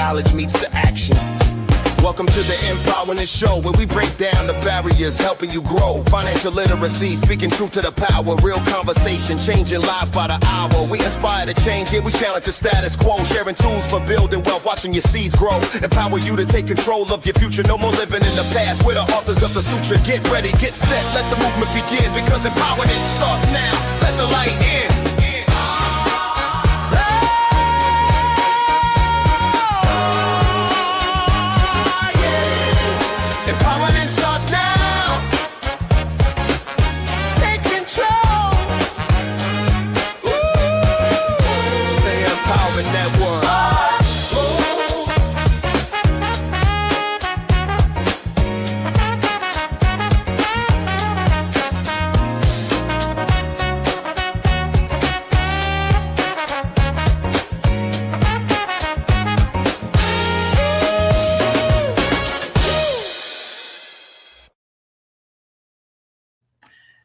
knowledge meets the action. Welcome to the Empowerment Show, where we break down the barriers, helping you grow. Financial literacy, speaking truth to the power. Real conversation, changing lives by the hour. We inspire to change, yeah, we challenge the status quo. Sharing tools for building wealth, watching your seeds grow. Empower you to take control of your future. No more living in the past. We're the authors of the suture. Get ready, get set, let the movement begin. Because empowerment starts now. Let the light in.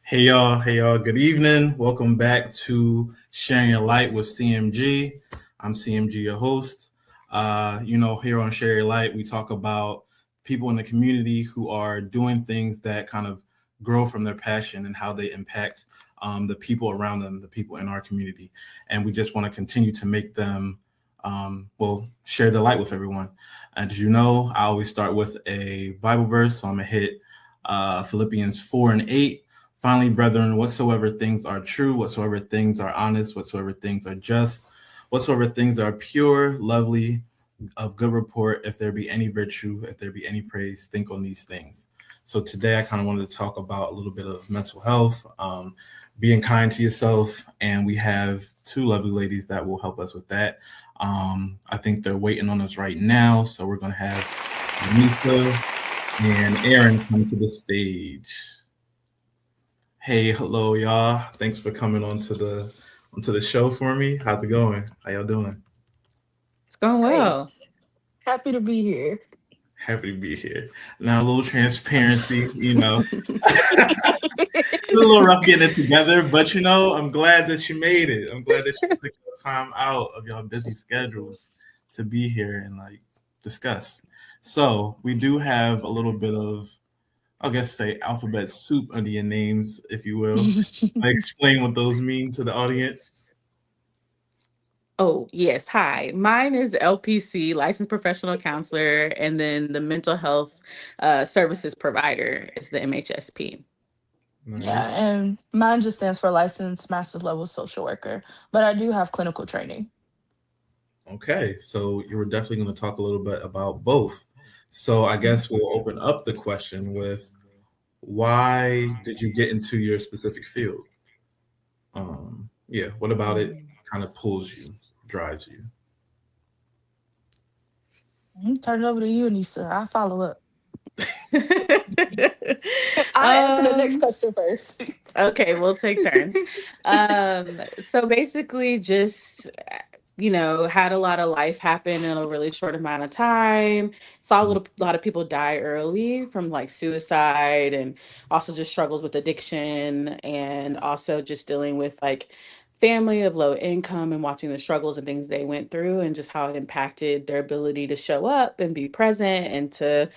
Hey y'all, good evening. Welcome back to Sharing Your Light with CMG. I'm CMG, your host. Here on Share Your Light, we talk about people in the community who are doing things that kind of grow from their passion and how they impact the people around them, the people in our community. And we just want to continue to make them, share the light with everyone. And as you know, I always start with a Bible verse. So I'm going to hit Philippians 4:8. Finally, brethren, whatsoever things are true, whatsoever things are honest, whatsoever things are just, whatsoever things are pure, lovely, of good report, if there be any virtue, if there be any praise, think on these things. So today I kind of wanted to talk about a little bit of mental health, being kind to yourself, and we have two lovely ladies that will help us with that. I think they're waiting on us right now, so we're going to have Anissa and Aaron come to the stage. Hey, hello, y'all. Thanks for coming onto the show for me. How's it going? How y'all doing? It's going well. Great. Happy to be here. Happy to be here. Now, a little transparency, It's a little rough getting it together, but I'm glad that you made it. I'm glad that you took the time out of y'all busy schedules to be here and discuss. So we do have a little bit of, I guess, say alphabet soup under your names, if you will. Explain what those mean to the audience. Oh, yes. Hi. Mine is LPC, licensed professional counselor, and then the mental health services provider is the MHSP. Nice. Yeah, and mine just stands for licensed master's level social worker, but I do have clinical training. Okay, so you were definitely going to talk a little bit about both. So I guess we'll open up the question with, why did you get into your specific field? What about it kind of pulls you, drives you? Turn it over to you, Anissa. I'll follow up. I'll I'll answer the next question first. Okay, we'll take turns. So basically just, had a lot of life happen in a really short amount of time. Saw a lot of people die early from suicide, and also just struggles with addiction, and also just dealing with family of low income and watching the struggles and things they went through, and just how it impacted their ability to show up and be present and to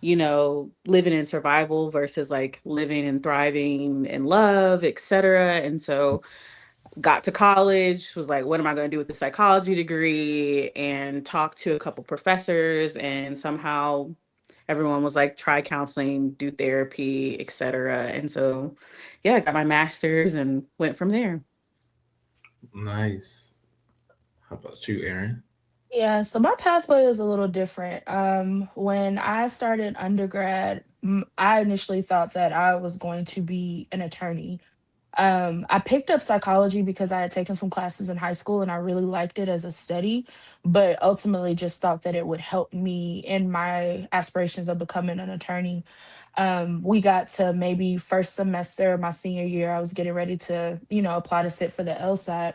living in survival versus living and thriving in love, etc. And so got to college, was like, what am I going to do with the psychology degree? And talked to a couple professors, and somehow everyone was like, try counseling, do therapy, etc. And so, yeah, I got my master's and went from there. Nice. How about you, Aaron? Yeah, so my pathway is a little different. When I started undergrad, I initially thought that I was going to be an attorney. I picked up psychology because I had taken some classes in high school and I really liked it as a study, but ultimately just thought that it would help me in my aspirations of becoming an attorney. We got to maybe first semester, my senior year, I was getting ready to, apply to sit for the LSAT.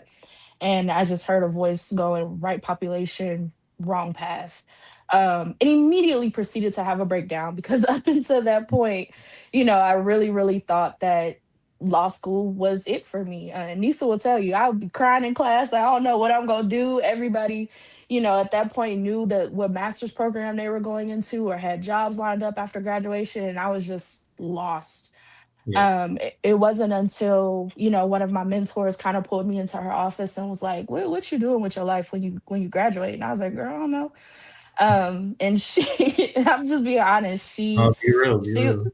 And I just heard a voice going, right population, wrong path. And immediately proceeded to have a breakdown because up until that point, I really, really thought that law school was it for me. And Nisa will tell you, I would be crying in class. I don't know what I'm gonna do. Everybody, at that point knew that what master's program they were going into or had jobs lined up after graduation, and I was just lost. Yeah. It wasn't until one of my mentors kind of pulled me into her office and was like, what you doing with your life when you graduate? And I was like, girl, I don't know. And she, I'm just being honest, Oh, be real, be she real.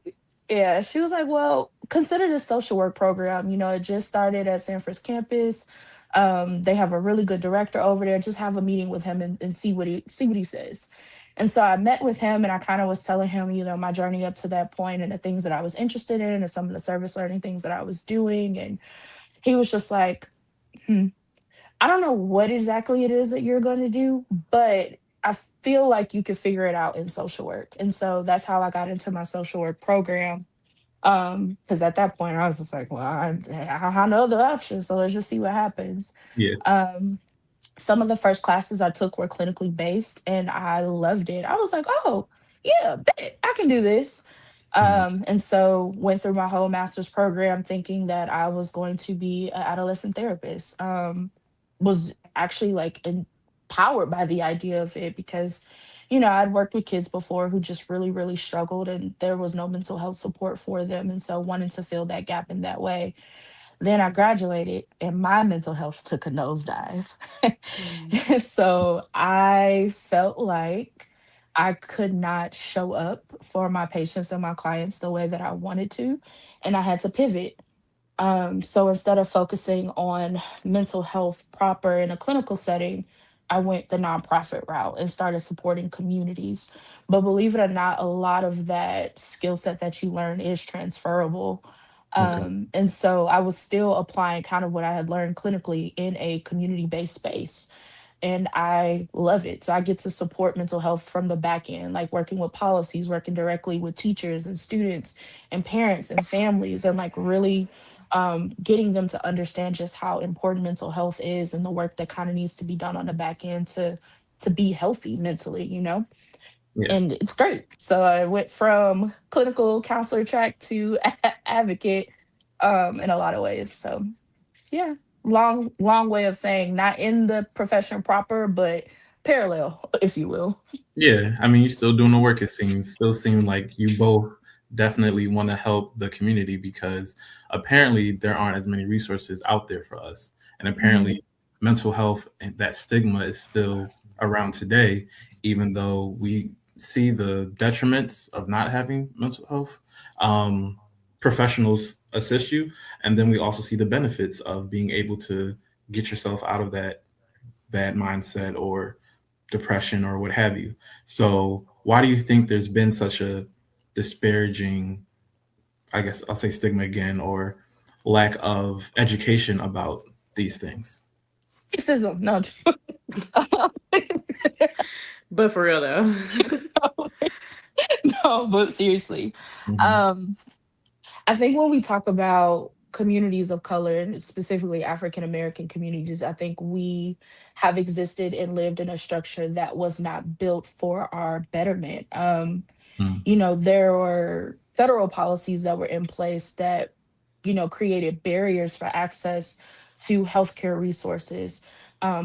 yeah, she was like, well, consider this social work program. It just started at Sanford's campus. They have a really good director over there. Just have a meeting with him and see what he says. And so I met with him and I kind of was telling him, my journey up to that point and the things that I was interested in and some of the service learning things that I was doing. And he was just like, hmm, I don't know what exactly it is that you're going to do, but I feel like you could figure it out in social work. And so that's how I got into my social work program. Because at that point I was just like, well, I have no other option, so let's just see what happens. Yeah. Um, some of the first classes I took were clinically based, and I loved it. I was like, oh yeah, bet, I can do this. Mhm. And so went through my whole master's program thinking that I was going to be an adolescent therapist. Was actually like empowered by the idea of it because I'd worked with kids before who just really, really struggled and there was no mental health support for them. And so wanting to fill that gap in that way. Then I graduated and my mental health took a nosedive. Mm. So I felt like I could not show up for my patients and my clients the way that I wanted to. And I had to pivot. So instead of focusing on mental health proper in a clinical setting, I went the nonprofit route and started supporting communities. But believe it or not, a lot of that skill set that you learn is transferable. Okay. And so I was still applying kind of what I had learned clinically in a community based space and I love it. So I get to support mental health from the back end, like working with policies, working directly with teachers and students and parents and families, and like really getting them to understand just how important mental health is and the work that kind of needs to be done on the back end to be healthy mentally. Yeah. And it's great. So I went from clinical counselor track to advocate in a lot of ways. So yeah, long way of saying not in the profession proper, but parallel, if you will. Yeah. I mean, you're still doing the work, it seems. Still seem like you both definitely want to help the community because apparently there aren't as many resources out there for us. And Mhm. apparently mental health and that stigma is still around today, even though we see the detriments of not having mental health. Um, Professionals assist you. And then we also see the benefits of being able to get yourself out of that bad mindset or depression or what have you. So, why do you think there's been such a disparaging, I guess I'll say stigma again, or lack of education about these things? Racism, no. But for real though. No, but seriously. Mhm. Um, I think when we talk about communities of color and specifically African American communities, I think we have existed and lived in a structure that was not built for our betterment. Mm. There were federal policies that were in place that, created barriers for access to healthcare resources.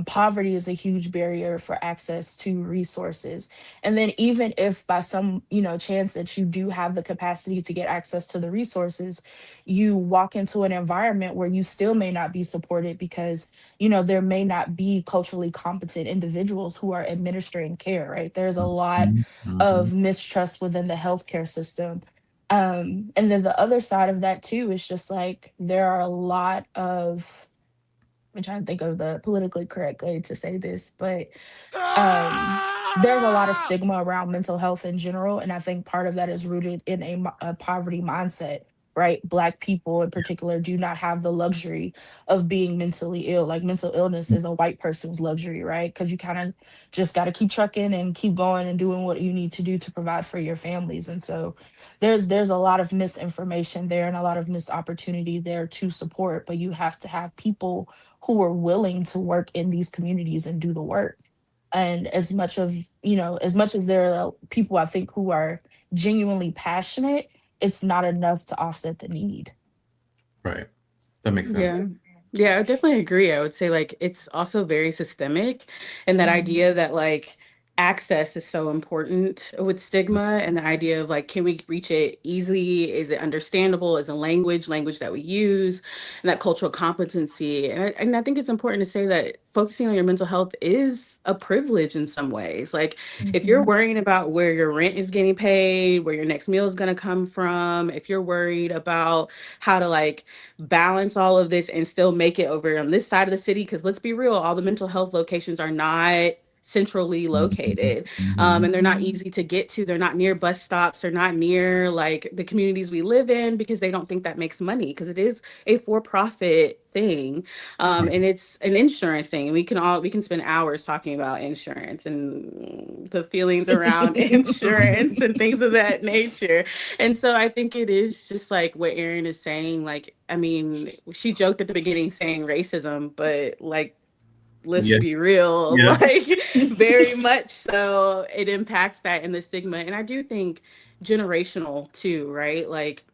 Poverty is a huge barrier for access to resources. And then, even if by some, chance that you do have the capacity to get access to the resources, you walk into an environment where you still may not be supported because, there may not be culturally competent individuals who are administering care, right? There's a lot Mhm. Mhm. of mistrust within the healthcare system. And then the other side of that too is just like there are a lot of I'm trying to think of the politically correct way to say this, but um, there's a lot of stigma around mental health in general, and I think part of that is rooted in a poverty mindset. Right, Black people in particular do not have the luxury of being mentally ill. Like mental illness is a white person's luxury, right? Because you kind of just got to keep trucking and keep going and doing what you need to do to provide for your families. And so there's a lot of misinformation there and a lot of missed opportunity there to support. But you have to have people who are willing to work in these communities and do the work. And as much as there are people I think who are genuinely passionate, it's not enough to offset the need. Right. That makes sense. Yeah. Yeah, I definitely agree. I would say like it's also very systemic, and that Mhm. idea that like access is so important with stigma, and the idea of like can we reach it easily? Is it understandable? Is a language that we use, and that cultural competency. And I think it's important to say that focusing on your mental health is a privilege in some ways. Like if you're Mhm. worrying about where your rent is getting paid, where your next meal is going to come from, if you're worried about how to like balance all of this and still make it over on this side of the city, because let's be real, all the mental health locations are not centrally located, and they're not Mhm. easy to get to. They're not near bus stops. They're not near like the communities we live in, because they don't think that makes money, because it is a for-profit thing, and it's an insurance thing. We can spend hours talking about insurance and the feelings around insurance and things of that nature. And so I think it is just like what Erin is saying. Like, I mean, she joked at the beginning saying racism, but like, let's Yeah. be real, Yeah. like, very much so it impacts that and the stigma. And I do think generational too, right? Like,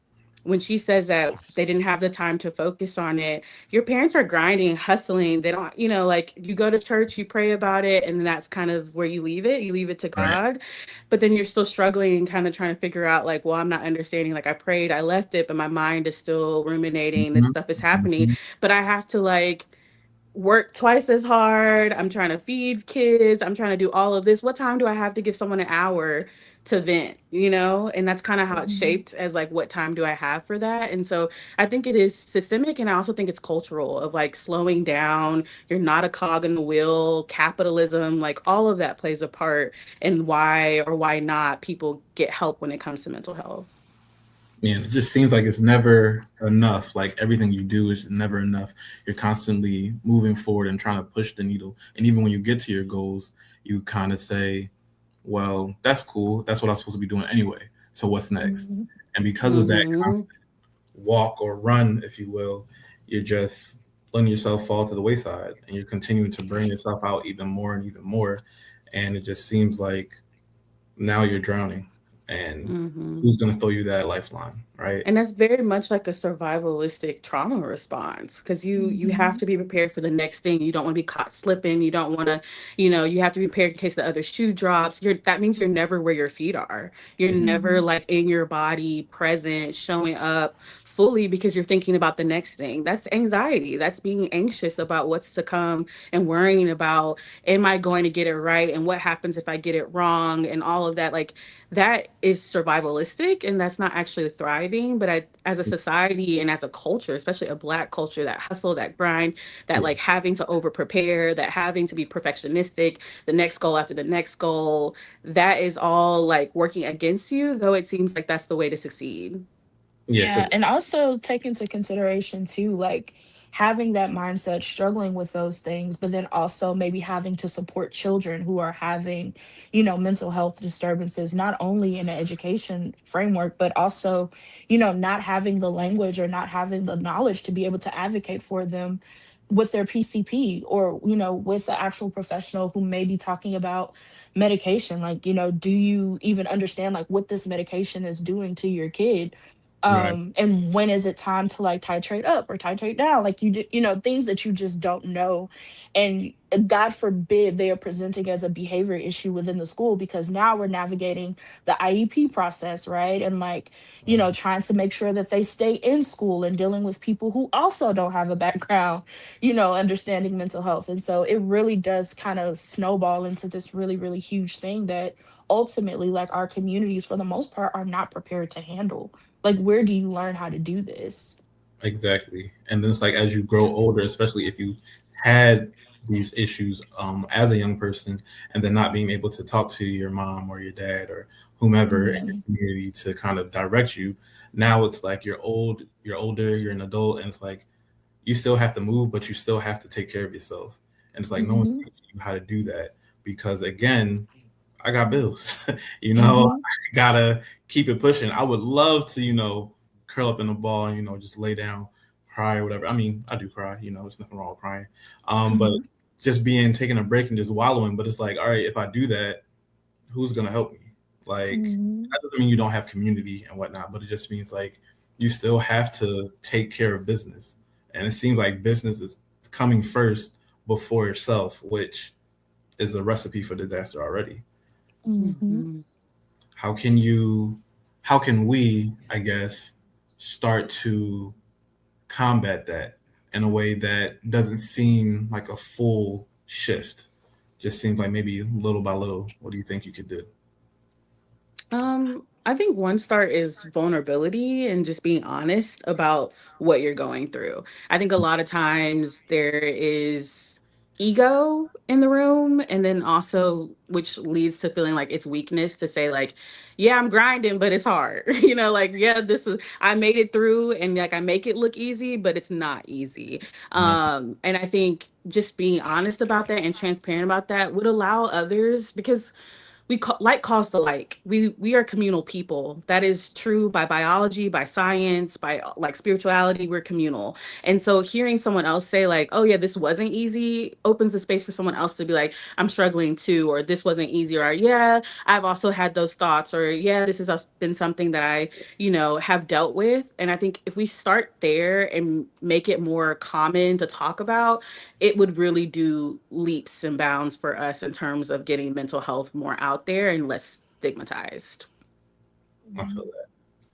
when she says that they didn't have the time to focus on it, your parents are grinding, hustling. They don't, like you go to church, you pray about it, and then that's kind of where you leave it. You leave it to Right. God. But then you're still struggling and kind of trying to figure out, like, well, I'm not understanding. Like, I prayed, I left it, but my mind is still ruminating. This Mhm. stuff is happening. Mhm. But I have to, like, work twice as hard. I'm trying to feed kids. I'm trying to do all of this. What time do I have to give someone an hour to vent, And that's kind of how it's Mhm. shaped as like, what time do I have for that? And so I think it is systemic. And I also think it's cultural of like slowing down. You're not a cog in the wheel, capitalism, like all of that plays a part in why or why not people get help when it comes to mental health. Yeah, it just seems like it's never enough. Like everything you do is never enough. You're constantly moving forward and trying to push the needle. And even when you get to your goals, you kind of say, well, that's cool. That's what I'm supposed to be doing anyway. So what's next? Mhm. And because of that Mm-hmm. walk or run, if you will, you're just letting yourself fall to the wayside and you're continuing to burn yourself out even more and even more. And it just seems like now you're drowning. And Mm-hmm. who's going to throw you that lifeline, right? And that's very much like a survivalistic trauma response, because you have Mhm. to be prepared for the next thing. You don't want to be caught slipping. You don't want to, you have to be prepared in case the other shoe drops. That means you're never where your feet are. You're never Mhm. like in your body, present, showing up fully, because you're thinking about the next thing. That's anxiety. That's being anxious about what's to come and worrying about, am I going to get it right? And what happens if I get it wrong? And all of that. Like, that is survivalistic, and that's not actually thriving. But as a society and as a culture, especially a Black culture, that hustle, that grind, that Yeah, like having to over prepare, that having to be perfectionistic, the next goal after the next goal, that is all like working against you, though it seems like that's the way to succeed. yeah, Yeah, because and also take into consideration too, like having that mindset, struggling with those things, but then also maybe having to support children who are having, mental health disturbances, not only in an education framework, but also, not having the language or not having the knowledge to be able to advocate for them with their PCP or, with the actual professional who may be talking about medication. Like, do you even understand like what this medication is doing to your kid? right, And when is it time to like titrate up or titrate down, like you do, things that you just don't know. And god forbid they are presenting as a behavior issue within the school, because now we're navigating the IEP process, right? And like, trying to make sure that they stay in school and dealing with people who also don't have a background, understanding mental health. And so it really does kind of snowball into this really really huge thing that ultimately like our communities for the most part are not prepared to handle. Like, where do you learn how to do this? exactly. And then it's like as you grow older, especially if you had these issues as a young person, and then not being able to talk to your mom or your dad or whomever in your Mhm. community to kind of direct you. Now it's like you're older, you're an adult, and it's like you still have to move, but you still have to take care of yourself. And it's like no one's Mhm. teaching you how to do that because again, I got bills. Mhm. I gotta keep it pushing. I would love to, curl up in a ball and, just lay down, cry or whatever. I mean, I do cry, there's nothing wrong with crying. But Mhm. just taking a break and just wallowing. But it's like, all right, if I do that, who's gonna help me? Like Mhm. that doesn't mean you don't have community and whatnot, but it just means like you still have to take care of business. And it seems like business is coming first before yourself, which is a recipe for disaster already. Mhm. Mhm. How can you, how can we, I guess, start to combat that in a way that doesn't seem like a full shift? Just seems like maybe little by little. What do you think you could do? I think one start is vulnerability and just being honest about what you're going through. I think a lot of times there is ego in the room, and then also which leads to feeling like it's weakness to say like, yeah, I'm grinding, but it's hard. Like, yeah, this is I made it through and like I make it look easy, but it's not easy. Right. And I think just being honest about that and transparent about that would allow others because like calls to like we are communal people. That is true by biology, by science, by like spirituality. We're communal. And so hearing someone else say like, oh yeah, this wasn't easy, opens the space for someone else to be like, I'm struggling too, or this wasn't easy, or yeah, I've also had those thoughts, or yeah, this has been something that I have dealt with. And I think if we start there and make it more common to talk about, it would really do leaps and bounds for us in terms of getting mental health more out there and less stigmatized. I feel that.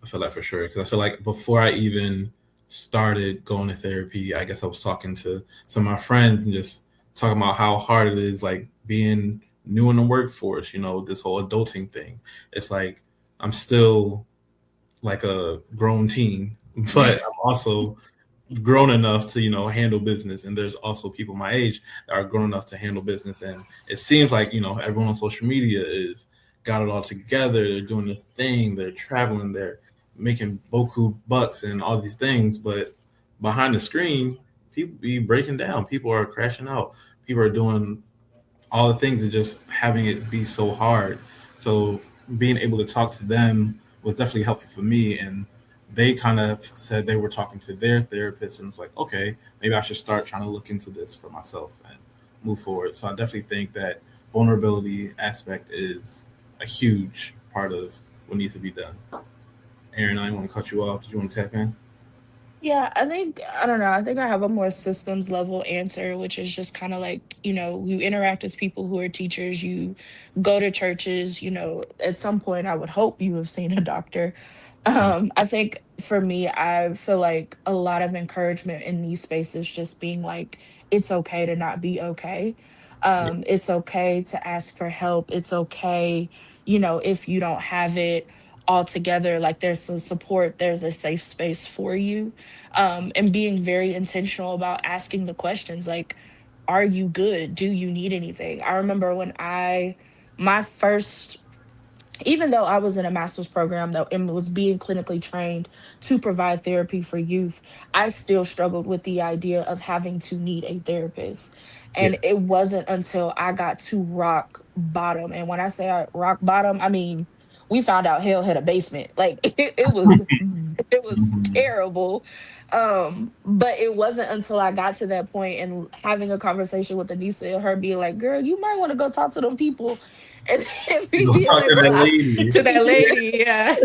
I feel that for sure. Because I feel like before I even started going to therapy, I guess I was talking to some of my friends and just talking about how hard it is, like being new in the workforce, this whole adulting thing. It's like I'm still like a grown teen, but I'm also grown enough to handle business, and there's also people my age that are grown enough to handle business. And it seems like everyone on social media is got it all together, they're doing the thing, they're traveling, they're making boku bucks and all these things, but behind the screen people be breaking down, people are crashing out, people are doing all the things and just having it be so hard. So being able to talk to them was definitely helpful for me. And they kind of said they were talking to their therapist and was like, okay, maybe I should start trying to look into this for myself and move forward. So I definitely think that vulnerability aspect is a huge part of what needs to be done. Aaron, I didn't want to cut you off. Did you want to tap in? Yeah, I don't know. I think I have a more systems level answer, which is just kind of like, you interact with people who are teachers, you go to churches, at some point I would hope you have seen a doctor. Right. I think for me, I feel like a lot of encouragement in these spaces just being like, it's okay to not be okay. Yeah. It's okay to ask for help. It's okay, if you don't have it all together, like there's some support, there's a safe space for you. And being very intentional about asking the questions like, are you good? Do you need anything? I remember my first, even though I was in a master's program though and was being clinically trained to provide therapy for youth, I still struggled with the idea of having to need a therapist. Yeah. And it wasn't until I got to rock bottom. And when I say rock bottom, I mean we found out hell had a basement. Like it was Mhm. terrible. But it wasn't until I got to that point and having a conversation with Anissa and her being like, girl, you might want to go talk to them people. And then me Go being talk like, to that well, lady. To that lady, yeah.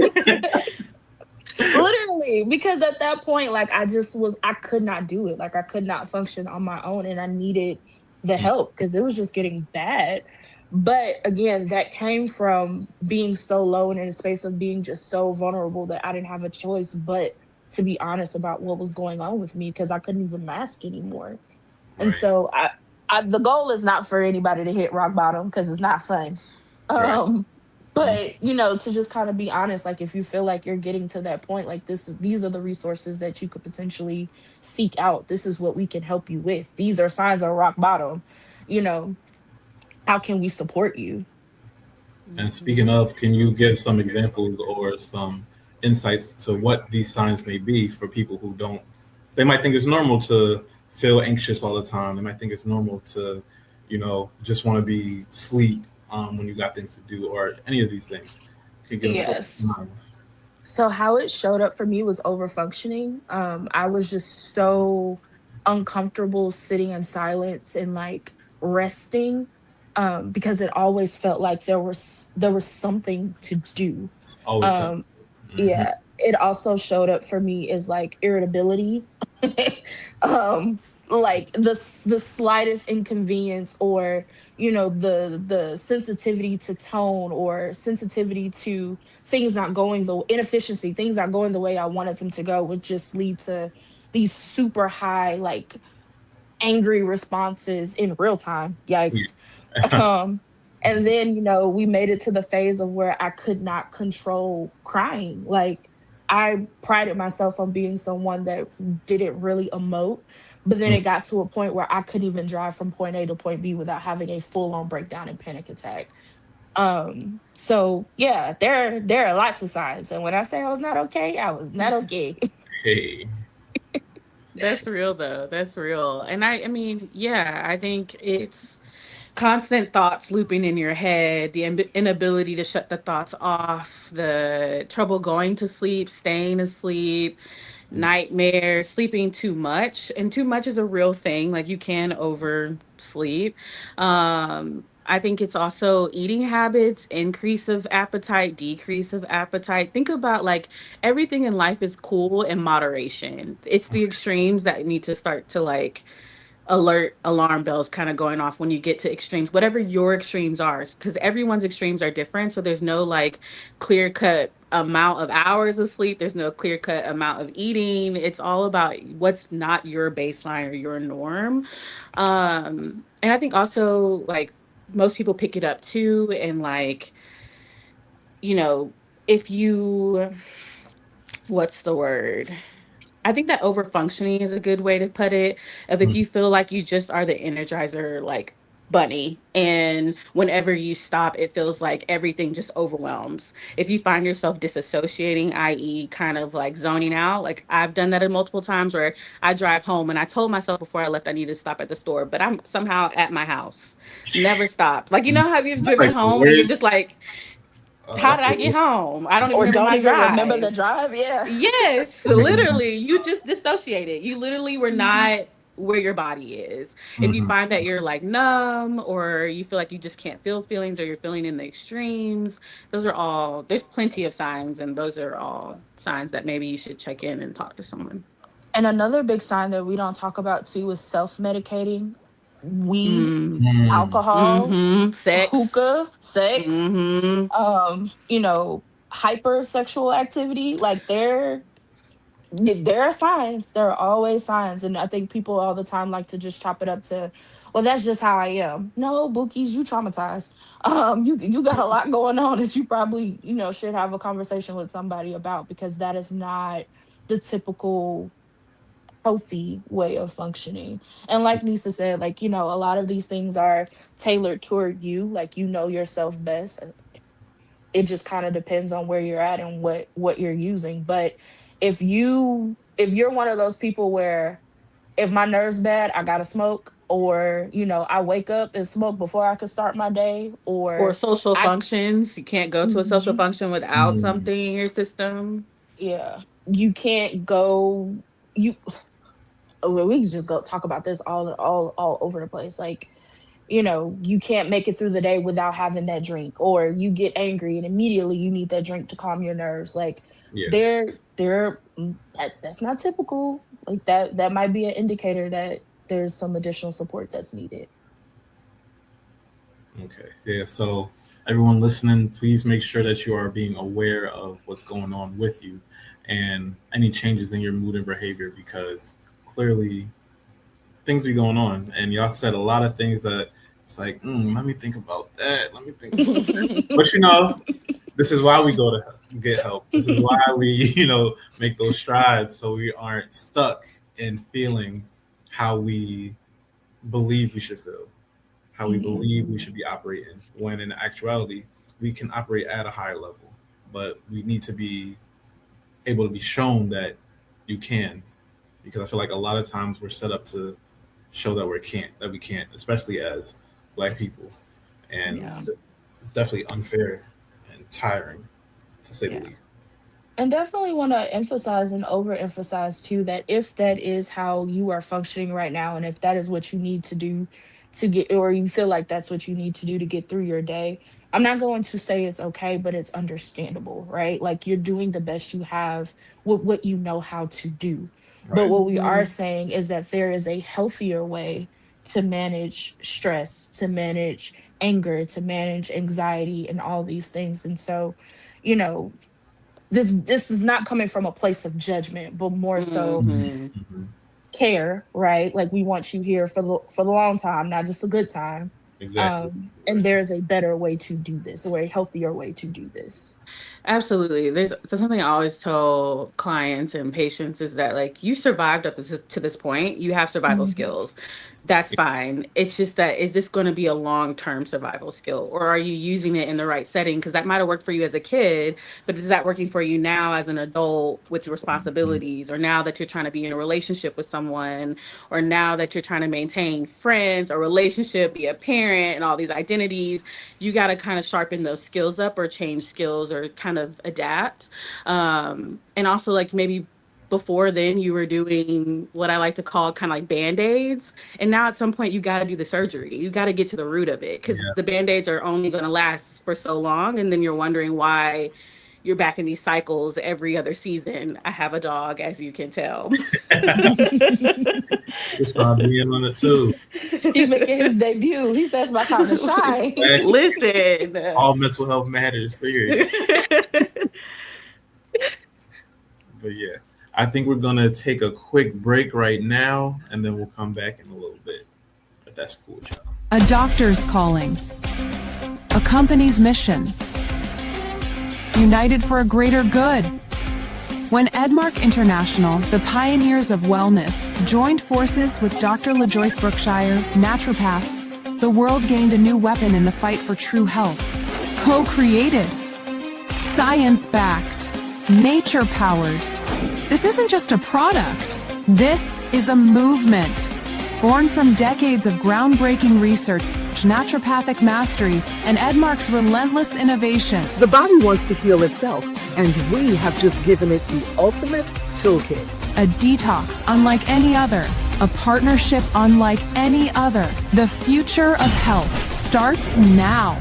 literally, because at that point, like I could not do it. Like I could not function on my own and I needed the Yeah. help because it was just getting bad. But again, that came from being so low and in a space of being just so vulnerable that I didn't have a choice but to be honest about what was going on with me because I couldn't even mask anymore. And Right. so the goal is not for anybody to hit rock bottom because it's not fun. Right. Um, Mhm. but to just kind of be honest, like if you feel like you're getting to that point, like these are the resources that you could potentially seek out. This is what we can help you with. These are signs of rock bottom. You know, how can we support you? And speaking Mhm. of, can you give some examples or some insights to what these signs may be for people who don't? They might think it's normal to feel anxious all the time. They might think it's normal to, just want to be sleep when you got things to do, or any of these things. Can you give us some Yes. signs? So how it showed up for me was over functioning. I was just so uncomfortable sitting in silence and like resting because it always felt like there was something to do. It's always something. Um Hmm. yeah. it also showed up for me as like irritability. um like the slightest inconvenience, or the sensitivity to tone, or sensitivity to things not going the inefficiency, things not going the way I wanted them to go, would just lead to these super high, like, angry responses in real time. Yeah. Yikes. um and then we made it to the phase of where I could not control crying. Like, I prided myself on being someone that didn't really emote, but then Mm. it got to a point where I couldn't even drive from point A to point B without having a full-on breakdown and panic attack. So yeah, there are lots of signs, and when I say I was not okay, I was not okay. Hey. That's real though. That's real. And I mean, yeah, I think it's constant thoughts looping in your head, the inability to shut the thoughts off, the trouble going to sleep, staying asleep, Mm. nightmares, sleeping too much. And too much is a real thing. Like you can oversleep. I think it's also eating habits, increase of appetite, decrease of appetite. Think about like everything in life is cool in moderation. It's the extremes that need to start to like alert alarm bells kind of going off when you get to extremes, whatever your extremes are, because everyone's extremes are different. So there's no like clear cut amount of hours of sleep, there's no clear cut amount of eating. It's all about what's not your baseline or your norm. And I think also like most people pick it up too, and like, you know, if you, what's the word, I think that over functioning is a good way to put it. Of if Mm. you feel like you just are the energizer like bunny, and whenever you stop, it feels like everything just overwhelms. If you find yourself disassociating, i.e., kind of like zoning out, like I've done that multiple times where I drive home and I told myself before I left I needed to stop at the store, but I'm somehow at my house, never stopped. Like, you know how you've That's driven like the home and you're just worst. like, how That's did I get the home? I don't even Or remember don't my even remember the drive. drive. Yeah. Yes, worst. literally. You just dissociated. You literally were not where your body is. If you Mhm. find that you're like numb, or you feel like you just can't feel feelings, or you're feeling in the extremes, those are all, there's plenty of signs, and those are all signs that maybe you should check in and talk to someone. And another big sign that we don't talk about too is self-medicating. Weed, Mm. Mm. alcohol, Mm-hmm. Sex. hookah, sex, Mm-hmm. hypersexual activity. Like, there are signs. There are always signs. And I think people all the time like to just chop it up to, well, that's just how I am. No, Bookies, you traumatized. You got a lot going on that you probably, should have a conversation with somebody about, because that is not the typical healthy way of functioning. And like Nisa said, like, a lot of these things are tailored toward you, like, yourself best. And it just kind of depends on where you're at and what you're using. But if you're one of those people where, if my nerves bad, I gotta smoke, or I wake up and smoke before I can start my day, Or or social I functions. You can't go to a social Mhm. function without Mm. something in your system. Yeah, you can't go. You well, we can just go talk about this all over the place. Like, you can't make it through the day without having that drink, or you get angry and immediately you need that drink to calm your nerves. Like, Yeah. that's not typical. Like, that might be an indicator that there's some additional support that's needed. Okay. Yeah. So everyone listening, please make sure that you are being aware of what's going on with you and any changes in your mood and behavior, because clearly things be going on. And y'all said a lot of things that it's like, let me think about that. Let me think about that. But this is why we go to get help. This is why we, make those strides, so we aren't stuck in feeling how we believe we should feel, how we believe we Mhm. should be operating, when in actuality, we can operate at a higher level. But we need to be able to be shown that you can, because I feel like a lot of times we're set up to show that we can't, especially as Black people. And Yeah. it's definitely unfair and tiring, to say the Yeah. least. And definitely want to emphasize and overemphasize too that if that is how you are functioning right now, and if that is what you need to do to get, or you feel like that's what you need to do to get through your day, I'm not going to say it's okay, but it's understandable, right? Like you're doing the best you have with what you know how to do. But Right. what we are Mhm. saying is that there is a healthier way to manage stress, to manage anger, to manage anxiety, and all these things. And so, you know, this is not coming from a place of judgment, but more so Mhm. Mhm. care, right? Like we want you here for the long time, not just a good time. Exactly. And there's a better way to do this, or a healthier way to do this. Absolutely. There's so something I always tell clients and patients is that like you survived up to this point. You have survival Mhm. skills. That's fine. It's just that is this going to be a long-term survival skill or are you using it in the right setting? Because that might have worked for you as a kid, but is that working for you now as an adult with Mhm. responsibilities or now that you're trying to be in a relationship with someone or now that you're trying to maintain friends or relationship, be a parent and all these identities, you got to kind of sharpen those skills up or change skills or kind of adapt. And also, like maybe before then, you were doing what I like to call kind of like band aids. And now at some point, you got to do the surgery. You got to get to the root of it because Yeah. the band aids are only going to last for so long. And then you're wondering why you're back in these cycles every other season. I have a dog, as you can tell. Just saw being on it too. He making his debut. He says, "My time to shine." Exactly. Listen. All mental health matters. Period. But yeah, I think we're gonna take a quick break right now, and then we'll come back in a little bit. If that's cool, with y'all. A doctor's calling. A company's mission. United for a greater good. When Edmark International, the pioneers of wellness, joined forces with Dr. LaJoyce Brookshire, naturopath, the world gained a new weapon in the fight for true health. Co-created, science-backed, nature-powered. This isn't just a product. This is a movement. Born from decades of groundbreaking research, naturopathic mastery, and Edmark's relentless innovation. The body wants to heal itself, and we have just given it the ultimate toolkit. A detox unlike any other. A partnership unlike any other. The future of health starts now.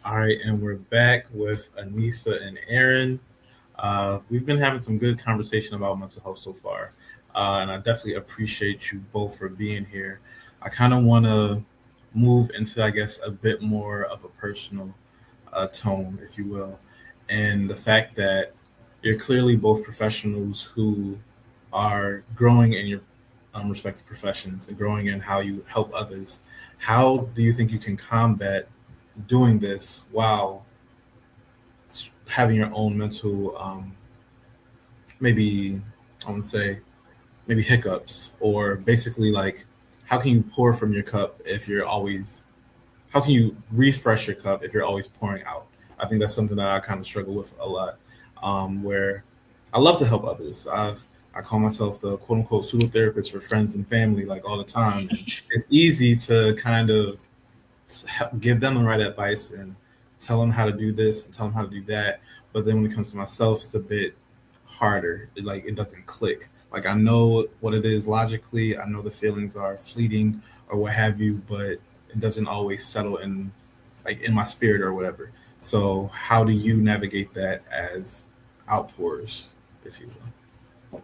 All right, and we're back with Anissa and Aaron. We've been having some good conversation about mental health so far, and I definitely appreciate you both for being here. I kind of want to move into, I guess, a bit more of a personal tone, if you will, and the fact that you're clearly both professionals who are growing in your respective professions and growing in how you help others. How do you think you can combat doing this while having your own mental, maybe I would say, maybe hiccups, or basically like, how can you pour from your cup if you're always, how can you refresh your cup if you're always pouring out? I think that's something that I kind of struggle with a lot, where I love to help others. I call myself the quote unquote pseudo therapist for friends and family, like all the time. And it's easy to kind of give them the right advice and tell them how to do this and tell them how to do that. But then when it comes to myself, it's a bit harder. Like it doesn't click. Like I know what it is logically. I know the feelings are fleeting or what have you, but it doesn't always settle in, like in my spirit or whatever. So how do you navigate that as outpours, if you will?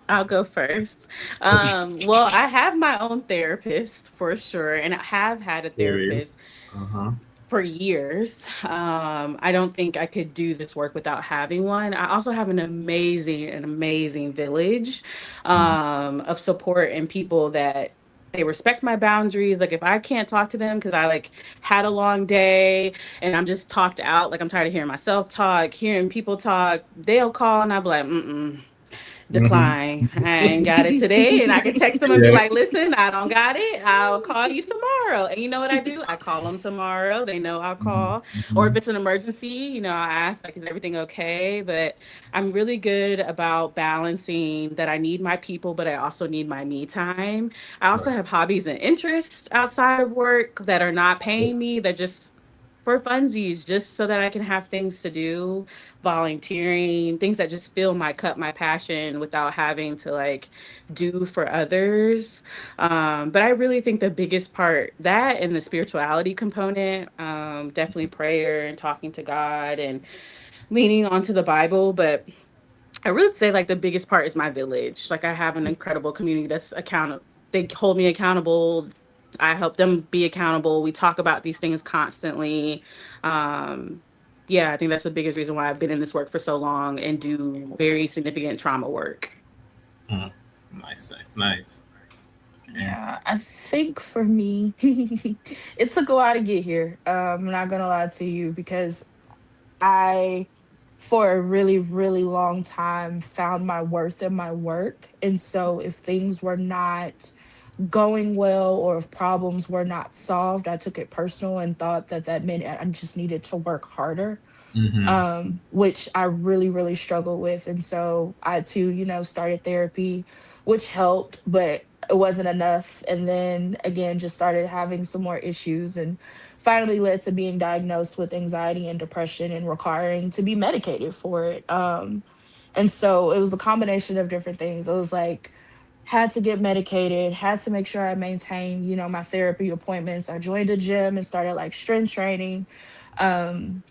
I'll go first. Well, I have my own therapist for sure, and I have had a Period. therapist Uh-huh. for years. I don't think I could do this work without having one. I also have an amazing village Mhm. of support and people that they respect my boundaries. Like if I can't talk to them because I like had a long day and I'm just talked out, like I'm tired of hearing myself talk, hearing people talk, they'll call and I'll be like, Mhm. decline. I ain't got it today. And I can text them and be Yeah. like, listen, I don't got it. I'll call you tomorrow. And you know what I do? I call them tomorrow. They know I'll call. Or if Mhm. it's an emergency, I ask, like, is everything okay? But I'm really good about balancing that I need my people, but I also need my me time. I also Right. have hobbies and interests outside of work that are not paying me, that just for funsies, just so that I can have things to do, volunteering, things that just fill my cup, my passion without having to like do for others. But I really think the biggest part, that and the spirituality component, definitely prayer and talking to God and leaning onto the Bible. But I really say like the biggest part is my village. Like I have an incredible community that's accountable. They hold me accountable. I help them be accountable. We talk about these things constantly. Um, yeah, I think that's the biggest reason why I've been in this work for so long and do very significant trauma work. Nice. Yeah, I think for me, it took a while to get here. I'm not gonna lie to you because I, for a really, really long time, found my worth in my work. And so if things were not going well or if problems were not solved, I took it personal and thought that that meant I just needed to work harder, Mm-hmm. which I really, really struggle with. And so I too, started therapy, which helped, but it wasn't enough. And then again, just started having some more issues and finally led to being diagnosed with anxiety and depression and requiring to be medicated for it. And so it was a combination of different things. It was like, had to get medicated, had to make sure I maintained, my therapy appointments. I joined a gym and started like strength training. Um,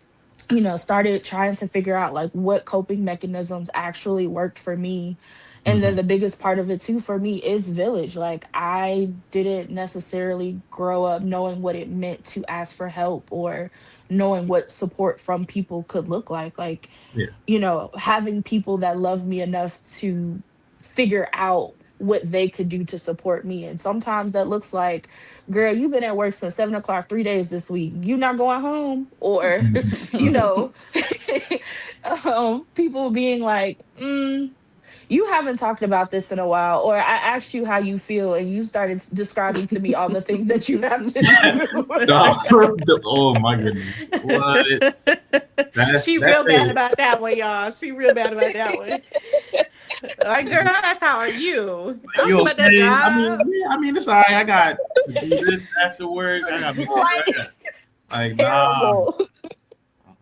started trying to figure out like what coping mechanisms actually worked for me. And then Mm-hmm. the biggest part of it too for me is village. Like I didn't necessarily grow up knowing what it meant to ask for help or knowing what support from people could look like. Like, Yeah. having people that love me enough to figure out what they could do to support me. And sometimes that looks like, girl, you've been at work since 7 o'clock 3 days this week. You not going home? Or, you know, people being like, you haven't talked about this in a while. Or I asked you how you feel and you started describing to me all the things that you have to do. No, oh my goodness. What? She real bad about that one, y'all. She real bad about that one. Like, girl, how are you? Tell me You about that okay? job. I mean, it's all right. I got to do this after work. I got like, nah. Terrible.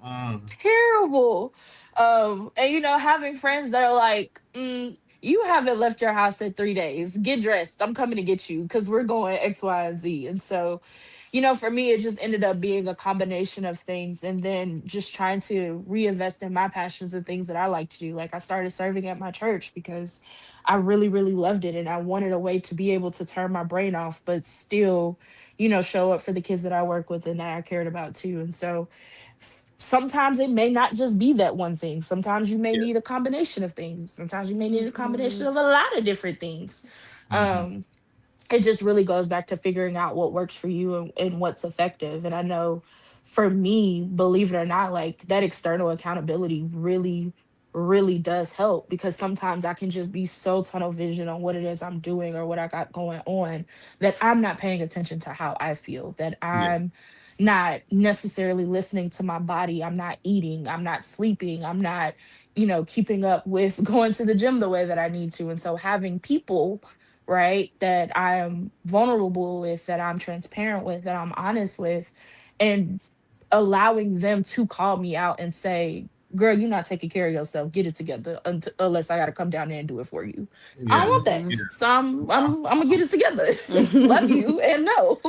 Uh-uh. Terrible. And having friends that are like, you haven't left your house in 3 days. Get dressed. I'm coming to get you because we're going X, Y, and Z. And so, for me, it just ended up being a combination of things and then just trying to reinvest in my passions and things that I like to do. Like I started serving at my church because I really, really loved it. And I wanted a way to be able to turn my brain off, but still, show up for the kids that I work with and that I cared about too. And so sometimes it may not just be that one thing. Sometimes you may Yeah. need a combination of things. Sometimes you may need a combination of a lot of different things. Mm-hmm. It just really goes back to figuring out what works for you and what's effective. And I know for me, believe it or not, like that external accountability really, really does help because sometimes I can just be so tunnel vision on what it is I'm doing or what I got going on that I'm not paying attention to how I feel, that Yeah. I'm not necessarily listening to my body. I'm not eating, I'm not sleeping, I'm not, keeping up with going to the gym the way that I need to. And so having people, right, that I am vulnerable with, that I'm transparent with, that I'm honest with, and allowing them to call me out and say, girl, you're not taking care of yourself. Get it together unless I got to come down there and do it for you. I don't Yeah. want that. Yeah. So I'm gonna get it together. Love you and no.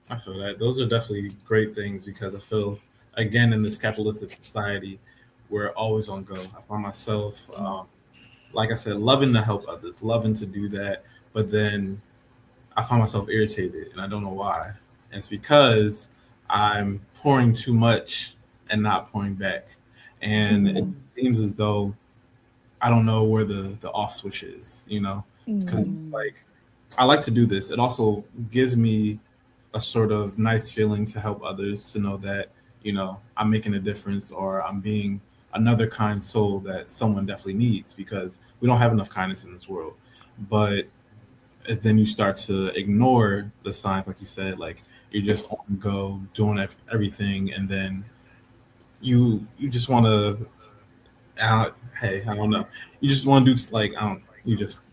I feel that those are definitely great things because I feel again in this capitalistic society we're always on go. I find myself like I said, loving to help others, loving to do that, but then I find myself irritated and I don't know why. And it's because I'm pouring too much and not pouring back. And it seems as though I don't know where the off switch is, because it's like I like to do this. It also gives me a sort of nice feeling to help others to know that, I'm making a difference or I'm being another kind soul that someone definitely needs because we don't have enough kindness in this world. But then you start to ignore the signs, like you said, like you're just on go doing everything, and then you just want to, hey, I don't know, you just want to do like you just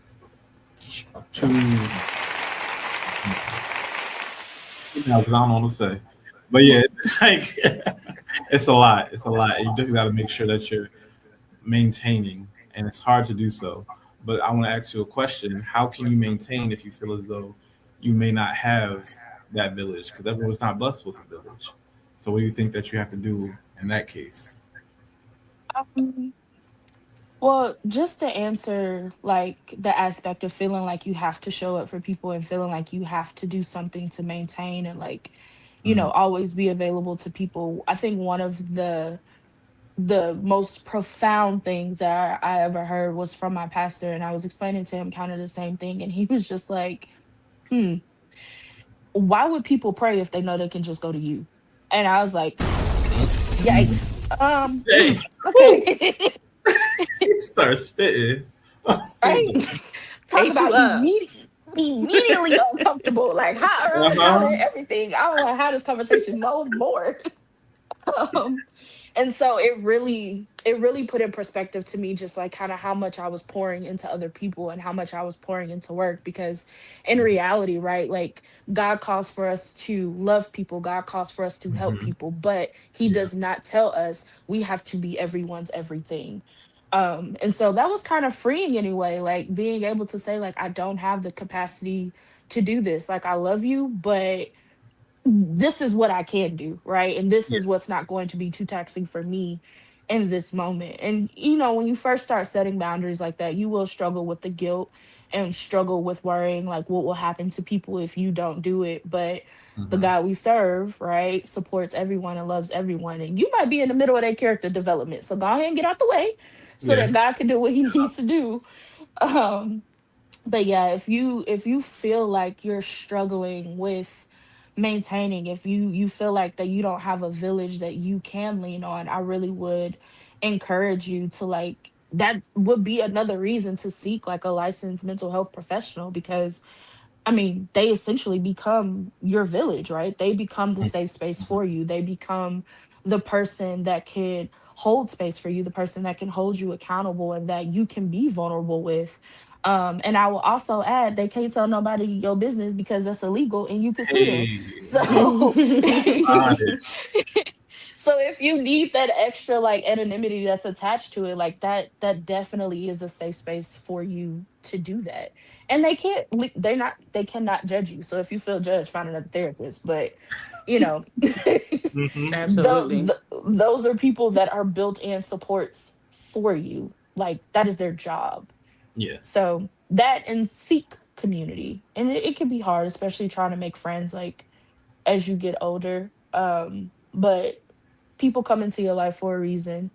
too, because I don't know what to say, But yeah, like it's a lot. It's a lot. You just got to make sure that you're maintaining, and it's hard to do so. But I want to ask you a question: how can you maintain if you feel as though you may not have that village? Because everyone's not blessed with a village. So what do you think that you have to do in that case? Um, Well, just to answer like the aspect of feeling like you have to show up for people and feeling like you have to do something to maintain and like, Mhm. always be available to people. I think one of the most profound things that I ever heard was from my pastor, and I was explaining to him kind of the same thing, and he was just like, "Hmm, why would people pray if they know they can just go to you?" And I was like, Mhm. "Yikes." Hey, woo, Okay. he starts spitting. Right? Talk Ate you about up. immediately uncomfortable. Like hot around the collar, Uh-huh. everything. I don't want to have this conversation no more. um, and so it really put in perspective to me just like kind of how much I was pouring into other people and how much I was pouring into work, because in reality, right, like God calls for us to love people, God calls for us to help Mhm. people, but he Yeah. does not tell us we have to be everyone's everything. And so that was kind of freeing anyway, like being able to say like I don't have the capacity to do this, like I love you, but this is what I can do, right? And this Yeah. is what's not going to be too taxing for me in this moment. And when you first start setting boundaries like that, you will struggle with the guilt and struggle with worrying like what will happen to people if you don't do it. But the Mhm. God we serve, right, supports everyone and loves everyone. And you might be in the middle of their character development. So go ahead and get out the way so Yeah. that God can do what he needs to do. Um, but yeah, if you feel like you're struggling with maintaining, if you feel like that you don't have a village that you can lean on, I really would encourage you to like that would be another reason to seek like a licensed mental health professional, because I mean, they essentially become your village, right? They become the safe space Mhm. for you. They become the person that can hold space for you, the person that can hold you accountable and that you can be vulnerable with. And I will also add, they can't tell nobody your business because that's illegal and you can sue them. Hey, So, got it. so if you need that extra like anonymity that's attached to it, like that definitely is a safe space for you to do that. And they cannot judge you, so if you feel judged, find another therapist. But you know Hmm. Absolutely. those are people that are built-in supports for you, like that is their job. Yeah. So that, and seek community, and it can be hard, especially trying to make friends like as you get older. But people come into your life for a reason.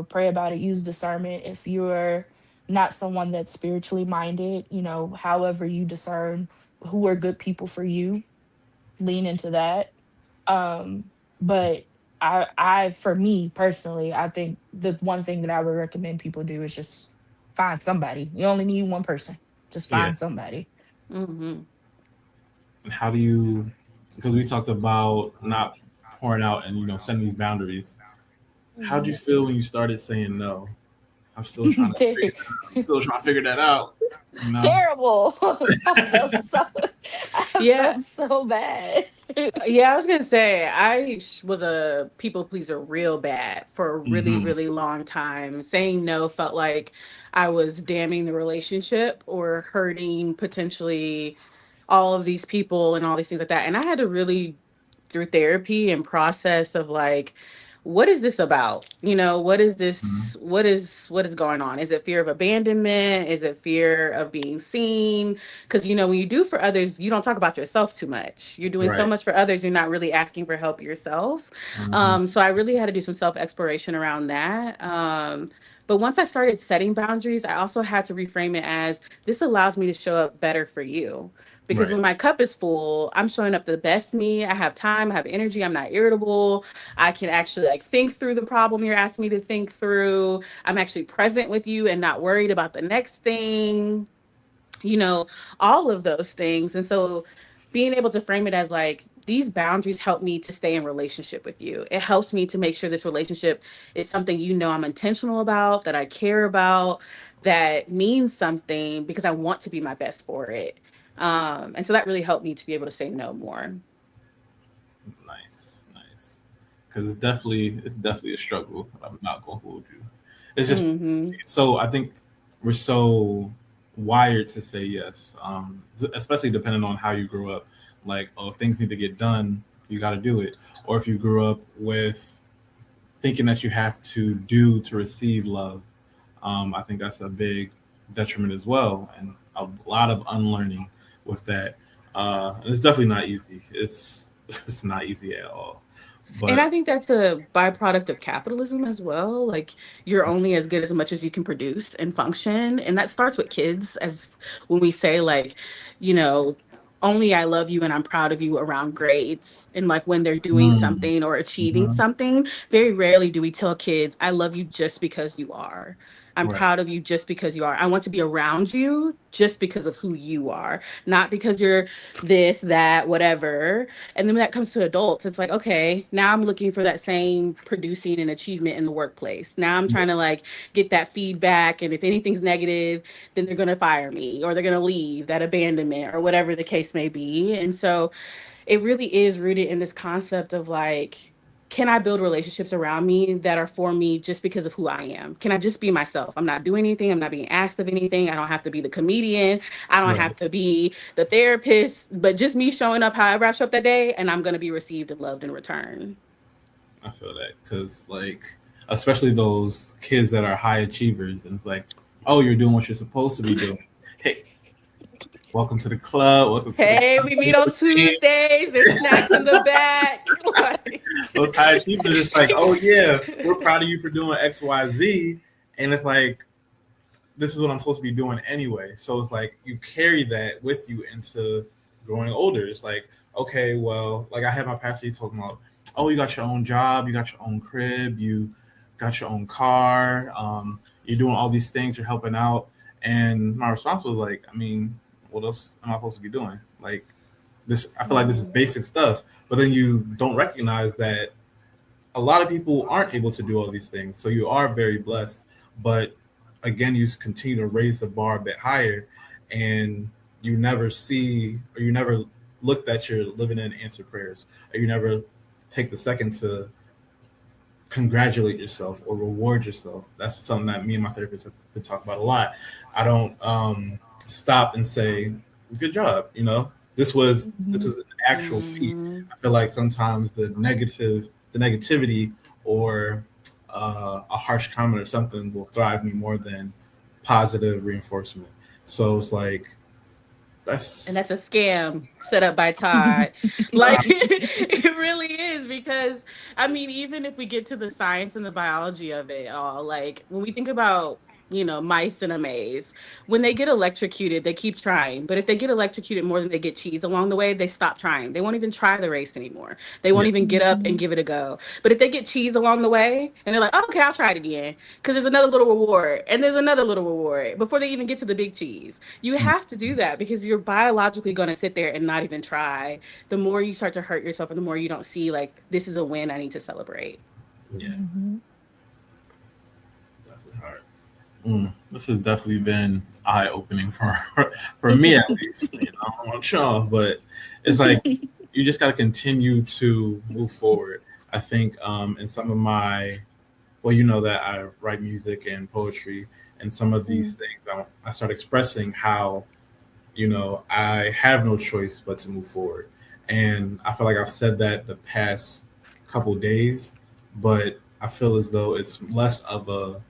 Pray about it, use discernment. If you're not someone that's spiritually minded, however you discern who are good people for you, lean into that. But for me personally, I think the one thing that I would recommend people do is just find somebody. You only need one person. Just Yeah. find somebody. Hmm. How do you? Because we talked about not pouring out and setting these boundaries. How do you Mhm. feel when you started saying no? I'm still trying to Ter- figure, still trying to figure that out. You know. Terrible. I felt so I Yeah. felt so bad. Yeah, I was gonna say was a people pleaser real bad for a really, Hmm. really long time. Saying no felt like I was damning the relationship or hurting potentially all of these people and all these things like that. And I had to really, through therapy and process of like, what is this about? What is this? What is going on? Is it fear of abandonment? Is it fear of being seen? Because when you do for others, you don't talk about yourself too much. You're doing so Right. much for others, you're not really asking for help yourself. Hmm. So I really had to do some self exploration around that. But once I started setting boundaries, I also had to reframe it as this allows me to show up better for you. Because Right. when my cup is full, I'm showing up the best me. I have time, I have energy, I'm not irritable. I can actually like think through the problem you're asking me to think through. I'm actually present with you and not worried about the next thing, you know, all of those things. And so being able to frame it as like, these boundaries help me to stay in relationship with you. It helps me to make sure this relationship is something I'm intentional about, that I care about, that means something because I want to be my best for it. And so that really helped me to be able to say no more. Nice, nice. Because it's definitely a struggle. I'm not gonna hold you. It's just Hmm. so I think we're so wired to say yes, especially depending on how you grew up. Like, oh, if things need to get done, you got to do it. Or if you grew up with thinking that you have to do to receive love, I think that's a big detriment as well, and a lot of unlearning with that. And it's definitely not easy. It's it's not easy at all. And But I think that's a byproduct of capitalism as well. Like you're only as good as much as you can produce and function. And that starts with kids, as when we say like, you know, only I love you and I'm proud of you around grades. And like when they're doing mm, something or achieving mhm, something, very rarely do we tell kids, I love you just because you are. I'm right, proud of you just because you are. I want to be around you just because of who you are, not because you're this, that, whatever. And then when that comes to adults, it's like, okay, now I'm looking for that same producing and achievement in the workplace. Now I'm trying to like get that feedback. And if anything's negative, then they're going to fire me or they're going to leave, that abandonment or whatever the case may be. And so it really is rooted in this concept of like, can I build relationships around me that are for me just because of who I am? Can I just be myself? I'm not doing anything. I'm not being asked of anything. I don't have to be the comedian. I don't right. have to be the therapist, but just me showing up however I show up that day, and I'm going to be received and loved in return. I feel that because like, especially those kids that are high achievers, and it's like, oh, you're doing what you're supposed to be doing. Hey, welcome to the club. Welcome to the Hey, we meet on Tuesdays. There's snacks in the back. Like, those high achievers. It's like, oh yeah, we're proud of you for doing X, Y, Z, and it's like this is what I'm supposed to be doing anyway. So it's like you carry that with you into growing older. It's like, okay, well, like I had my pastor talking about, oh, you got your own job, you got your own crib, you got your own car, you're doing all these things, you're helping out. And my response was like, I mean, what else am I supposed to be doing? Like this, I feel like this is basic stuff, but then you don't recognize that a lot of people aren't able to do all these things. So you are very blessed, but again, you continue to raise the bar a bit higher, and you never see or you never look that you're living in answered prayers, or you never take the second to congratulate yourself or reward yourself. That's something that me and my therapist have been talking about a lot. I don't stop and say, "Good job," you know. This was an actual feat. mhm. I feel like sometimes the negativity, or a harsh comment or something will thrive me more than positive reinforcement. So it's like And that's that's a scam set up by Todd. Like it really is because I mean, even if we get to the science and the biology of it all, like when we think about, mice in a maze, when they get electrocuted, they keep trying. But if they get electrocuted more than they get cheese along the way, they stop trying. They won't even try the race anymore. They won't yeah, even get up and give it a go. But if they get cheese along the way and they're like, oh, okay, I'll try it again. Because there's another little reward and there's another little reward before they even get to the big cheese. You have to do that because you're biologically going to sit there and not even try. The more you start to hurt yourself and the more you don't see, like, this is a win I need to celebrate. yeah, definitely hard. This has definitely been eye opening for for me at least. I'm not sure, but it's like you just got to continue to move forward. I think in some of my, well, you know that I write music and poetry, and some of these things I start expressing how I have no choice but to move forward. And I feel like I've said that the past couple days, but I feel as though it's less of a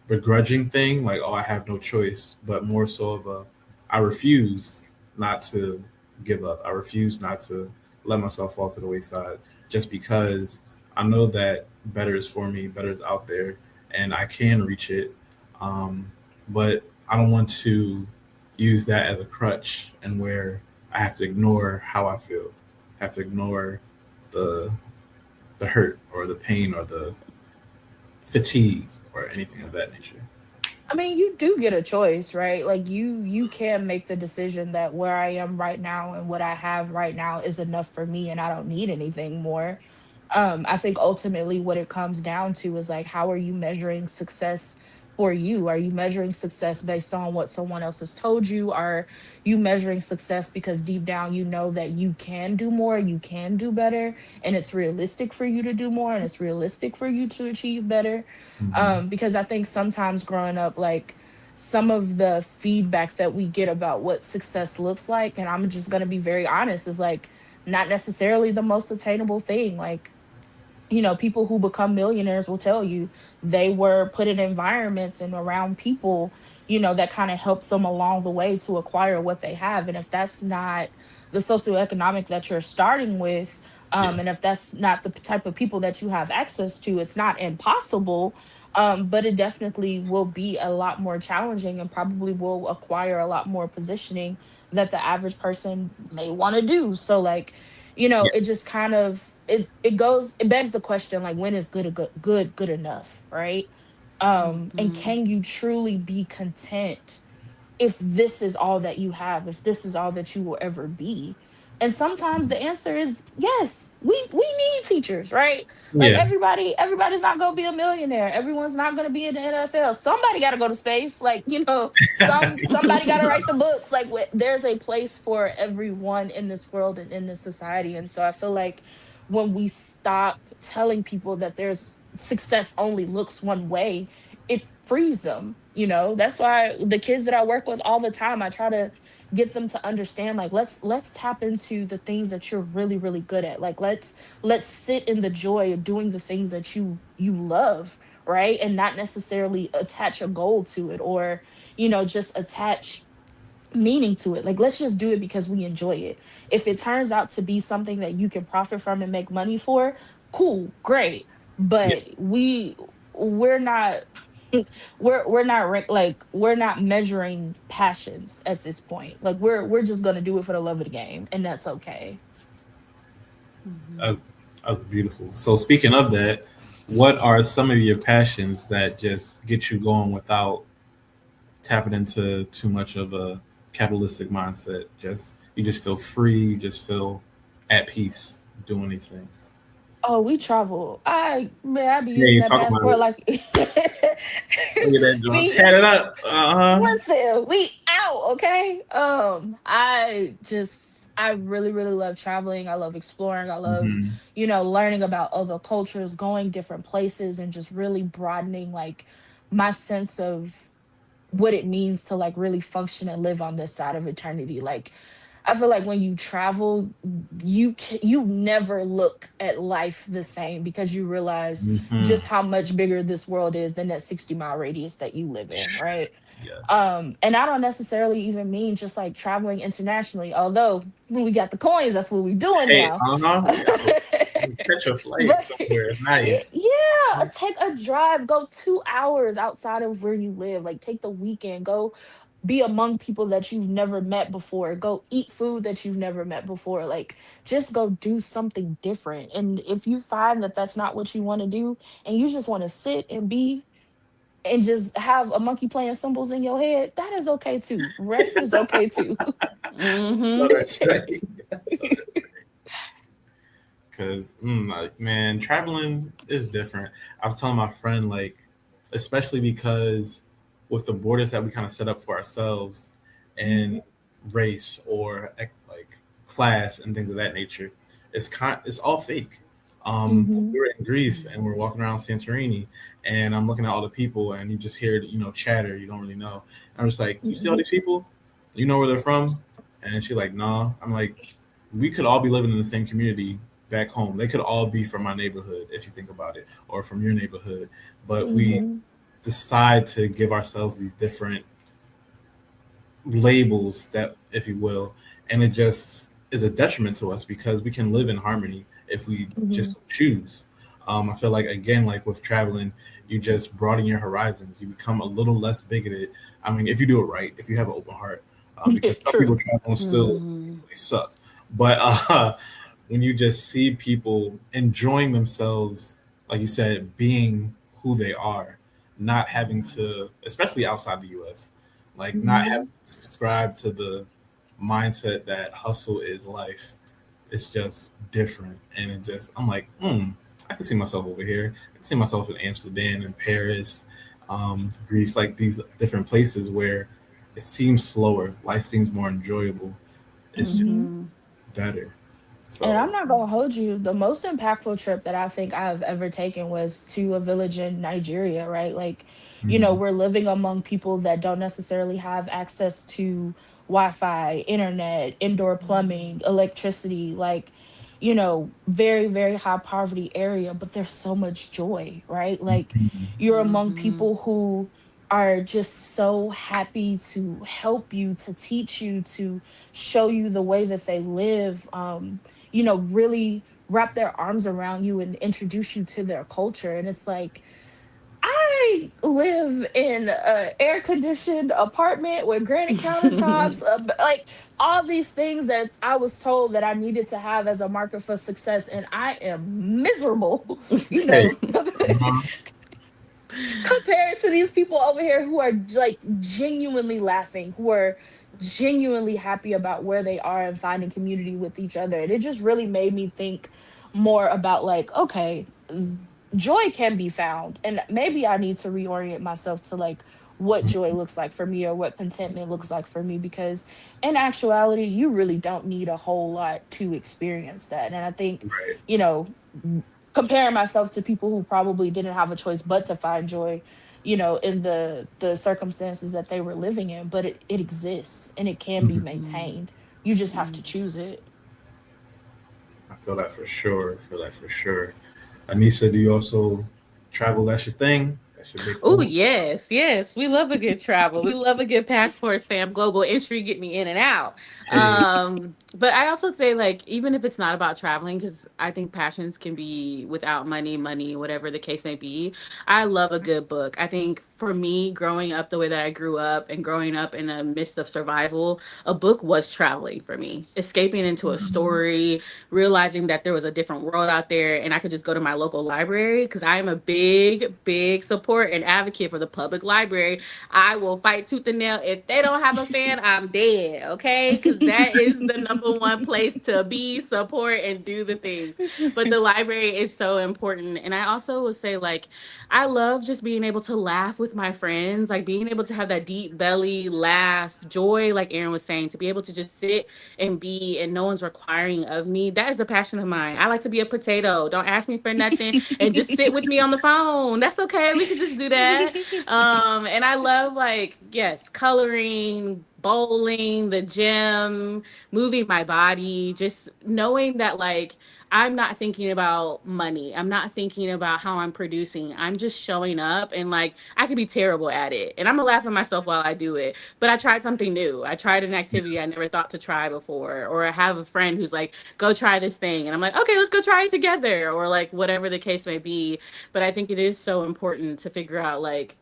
begrudging thing, like, oh, I have no choice, but more so of I refuse not to give up. I refuse not to let myself fall to the wayside just because I know that better is for me, better is out there, and I can reach it. Um, but I don't want to use that as a crutch and where I have to ignore how I feel, have to ignore the the hurt or the pain or the fatigue or anything of that nature. I mean, you do get a choice, right? Like you can make the decision that where I am right now and what I have right now is enough for me and I don't need anything more. I think ultimately what it comes down to is like how are you measuring success for you? Are you measuring success based on what someone else has told you? Are you measuring success because deep down you know that you can do more, you can do better, and it's realistic for you to do more, and it's realistic for you to achieve better? Mhm. Because I think sometimes growing up, like, some of the feedback that we get about what success looks like, and I'm just going to be very honest, is like not necessarily the most attainable thing. Like, people who become millionaires will tell you they were put in environments and around people, that kind of helps them along the way to acquire what they have. And if that's not the socioeconomic that you're starting with, Yeah. and if that's not the type of people that you have access to, it's not impossible. But it definitely will be a lot more challenging and probably will acquire a lot more positioning that the average person may want to do. So, like, Yeah. it just kind of it begs the question, like, when is good enough, right? And Mhm. can you truly be content if this is all that you have, if this is all that you will ever be? And sometimes the answer is yes. We need teachers, right? Like, Yeah. everybody's not going to be a millionaire. Everyone's not going to be in the NFL. Somebody got to go to space. Like, somebody got to write the books. Like, there's a place for everyone in this world and in this society. And so I feel like when we stop telling people that there's success only looks one way, it frees them. That's why the kids that I work with all the time, I try to get them to understand, like, let's tap into the things that you're really really good at. Like, let's sit in the joy of doing the things that you love, right? And not necessarily attach a goal to it, or just attach meaning to it. Like, let's just do it because we enjoy it. If it turns out to be something that you can profit from and make money for, cool, great. Yeah. But we're not like, we're not measuring passions at this point. Like, we're just gonna do it for the love of the game, and that's okay. Mhm. That's, that's beautiful. So speaking of that, what are some of your passions that just get you going without tapping into too much of a capitalistic mindset? Just you just feel free, you just feel at peace doing these things. Oh, we travel. I be Yeah, using you that talk about passport it. like Look at that joint. we Tat it up. Uh huh. listen, we out, okay? I really, really love traveling. I love exploring. I love, Hmm. learning about other cultures, going different places, and just really broadening, like, my sense of what it means to, like, really function and live on this side of eternity. Like, I feel like when you travel, you never look at life the same, because you realize Hmm. just how much bigger this world is than that 60-mile radius that you live in, right? Yes. And I don't necessarily even mean just like traveling internationally, although when we got the coins, that's what we're doing Hey, now. uh huh. Catch a flight But somewhere. Nice. yeah, take a drive, go 2 hours outside of where you live, like, take the weekend, go be among people that you've never met before, go eat food that you've never met before, like, just go do something different. And if you find that that's not what you want to do, and you just want to sit and be and just have a monkey playing cymbals in your head, that is okay too. Rest is okay too. No, Mhm. that's right. Because, like, man, traveling is different. I was telling my friend, like, especially because with the borders that we kind of set up for ourselves and Mhm, race or like class and things of that nature, it's all fake. mhm, We were in Greece and we're walking around Santorini, and I'm looking at all the people, and you just hear chatter you don't really know. I'm just like, you see all mhm. these people, you know where they're from, and she's like, nah. I'm like, we could all be living in the same community back home. They could all be from my neighborhood, if you think about it, or from your neighborhood. But we Mhm. decide to give ourselves these different labels, that, if you will, and it just is a detriment to us because we can live in harmony if we Mhm. just choose. I feel like, again, like with traveling, you just broaden your horizons. You become a little less bigoted. I mean, if you do it right, if you have an open heart, Yeah, because some people true. travel and still Mhm. they suck. But when you just see people enjoying themselves, like you said, being who they are, not having to, especially outside the U.S., like not Mhm. having to subscribe to the mindset that hustle is life. It's just different, and it just, I'm like, I can see myself over here. I can see myself in Amsterdam and Paris, Greece, like these different places where it seems slower, life seems more enjoyable. It's just Mhm. better. And I'm So not gonna hold you. The most impactful trip that I think I've ever taken was to a village in Nigeria, right? Like, mhm, we're living among people that don't necessarily have access to Wi-Fi, internet, indoor plumbing, electricity, like, very, very high poverty area, but there's so much joy, right? Like, mhm, you're among Mhm. people who are just so happy to help you, to teach you, to show you the way that they live. Really wrap their arms around you and introduce you to their culture. And it's like, I live in a air conditioned apartment with granite countertops, like all these things that I was told that I needed to have as a marker for success, and I am miserable, you hey, know, uh-huh, compared to these people over here who are like genuinely laughing, who are genuinely happy about where they are and finding community with each other. And it just really made me think more about like, okay, joy can be found. And maybe I need to reorient myself to like what joy looks like for me or what contentment looks like for me, because in actuality, you really don't need a whole lot to experience that. And I think, right. you know, comparing myself to people who probably didn't have a choice but to find joy, in the circumstances that they were living in, but it exists and it can be Mhm. maintained. You just have to Mhm. choose it. I feel that for sure. I feel that for sure. Anissa, do you also travel? That's your thing. That's your big Oh thing. yes, yes. We love a good travel. We love a good passport stamp, global entry, get me in and out. Hey, But I also say like even if it's not about traveling, because I think passions can be without money, whatever the case may be. I love a good book. I think for me, growing up the way that I grew up and growing up in a midst of survival, a book was traveling for me. Escaping into a Mhm. story, realizing that there was a different world out there and I could just go to my local library because I am a big, big support and advocate for the public library. I will fight tooth and nail. If they don't have a fan, I'm dead, okay? Because that is the number one place to be, support, and do the things. But the library is so important. And I also would say, like, I love just being able to laugh with my friends, like being able to have that deep belly laugh, joy, like Aaron was saying, to be able to just sit and be and no one's requiring of me. That is a passion of mine. I like to be a potato. Don't ask me for nothing and just sit with me on the phone. That's okay. We could just do that. And I love like, yes, coloring, bowling, the gym, moving my body, just knowing that like I'm not thinking about money. I'm not thinking about how I'm producing. I'm just showing up and like I could be terrible at it. And I'm gonna laugh at myself while I do it. But I tried something new. I tried an activity I never thought to try before. Or I have a friend who's like, go try this thing. And I'm like, okay, let's go try it together. Or like whatever the case may be. But I think it is so important to figure out like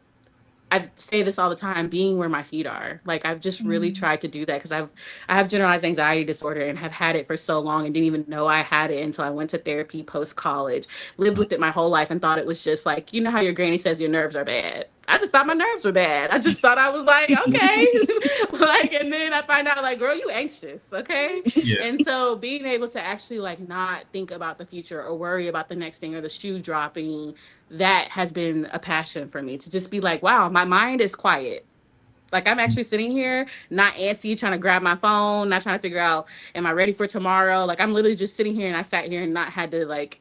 I say this all the time, being where my feet are. Like I've just really Mhm. tried to do that because I have generalized anxiety disorder and have had it for so long and didn't even know I had it until I went to therapy post college. Lived with it my whole life and thought it was just like, you know how your granny says your nerves are bad. I just thought my nerves were bad. I just thought I was like, okay. Like, and then I find out like, girl, you anxious, okay? yeah. And so being able to actually like not think about the future or worry about the next thing or the shoe dropping, that has been a passion for me to just be like, wow, my mind is quiet. Like I'm actually sitting here, not antsy, trying to grab my phone, not trying to figure out, am I ready for tomorrow? Like I'm literally just sitting here and I sat here and not had to like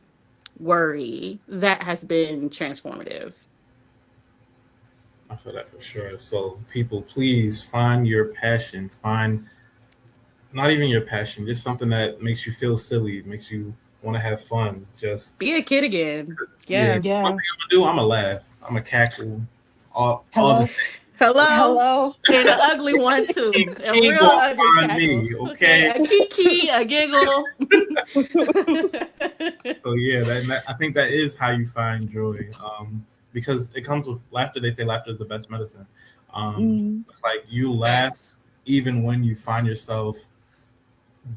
worry. That has been transformative. I feel that for sure. So people, please find your passion. Find not even your passion, just something that makes you feel silly, makes you want to have fun. Just Be a kid again. yeah. Yeah. One Yeah. thing I'm gonna do, I'm gonna laugh. I'm gonna cackle. All the Hello. things. Hello. Hello. And an ugly one too. A Key real gonna ugly find cackle. me, Okay. okay? A kiki, a giggle. So yeah, I think that is how you find joy, because it comes with laughter. They say laughter is the best medicine. Mhm. Like you laugh Facts. even when you find yourself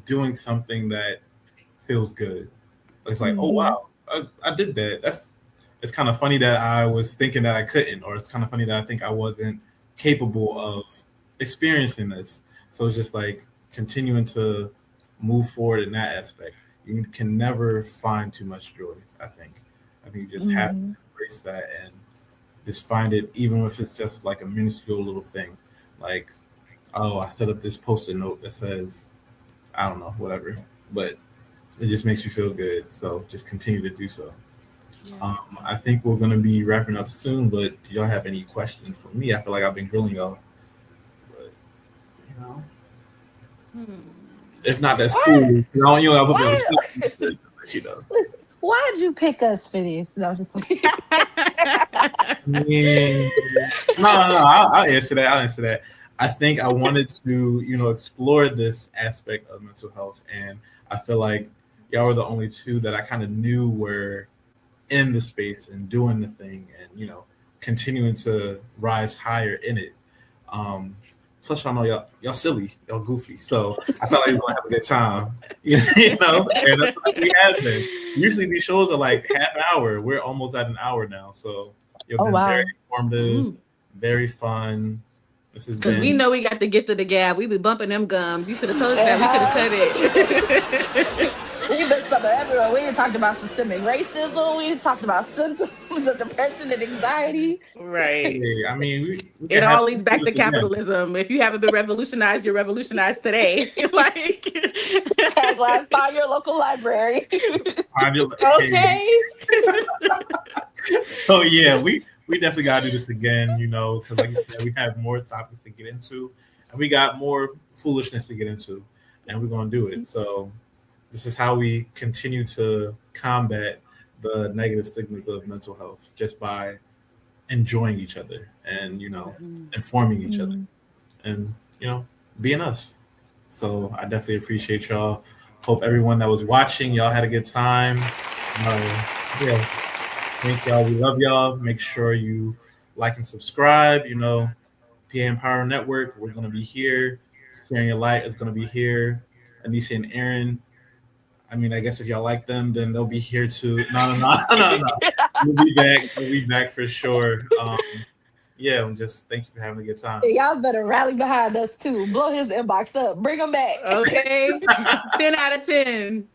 doing something that feels good. It's like, oh Mhm. wow, I did that. It's kind of funny that I was thinking that I couldn't, or it's kind of funny that I think I wasn't capable of experiencing this. So it's just like continuing to move forward in that aspect. You can never find too much joy. I think you just have to Mhm. embrace that and just find it, even if it's just like a minuscule little thing, like, oh, I set up this post-it note that says, I don't know, whatever, but it just makes you feel good. So just continue to do so. I think we're gonna be wrapping up soon, but do y'all have any questions for me? I feel like I've been grilling y'all, but you know, if not, that's cool. You know, you know, Why? you know. Listen, why'd you pick us for this? No, Yeah. No, I'll answer that. I'll answer that. I think I wanted to, you know, explore this aspect of mental health, and I feel like y'all were the only two that I kind of knew were in the space and doing the thing, and you know, continuing to rise higher in it. Plus, y'all know y'all silly, y'all goofy, so I felt like we was gonna have a good time, you know. And that's what we have been. Usually these shows are like half an hour. We're almost at an hour now, so it's been very informative, very fun. This has Because been. we know we got the gift of the gab. We be bumping them gums. You should have told us that. We could have cut it. We've been something everywhere. We didn't talk about systemic racism. We didn't talk about symptoms of depression and anxiety. Right. I mean, we It all leads back to capitalism. If you haven't been revolutionized, you're revolutionized today. Like tagline: find your local library. Okay. So yeah, we definitely gotta do this again, you know, because like you said, we have more topics to get into, and we got more foolishness to get into, and we're gonna do it. So this is how we continue to combat the negative stigmas of mental health, just by enjoying each other and, you know, informing each other and, you know, being us. So I definitely appreciate y'all. Hope everyone that was watching, y'all had a good time. Yeah, thank y'all. We love y'all. Make sure you like and subscribe. You know, PA Empower Network, we're going to be here. Sharing Your Light is going to be here. Anissa and Aaron, I mean, I guess if y'all like them, then they'll be here too. No. We'll be back for sure. Yeah, just thank you for having a good time. Y'all better rally behind us too. Blow his inbox up. Bring him back. Okay. 10 out of 10.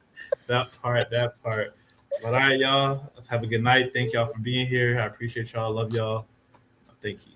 That part. But all right, y'all. Let's have a good night. Thank y'all for being here. I appreciate y'all. Love y'all. Thank you.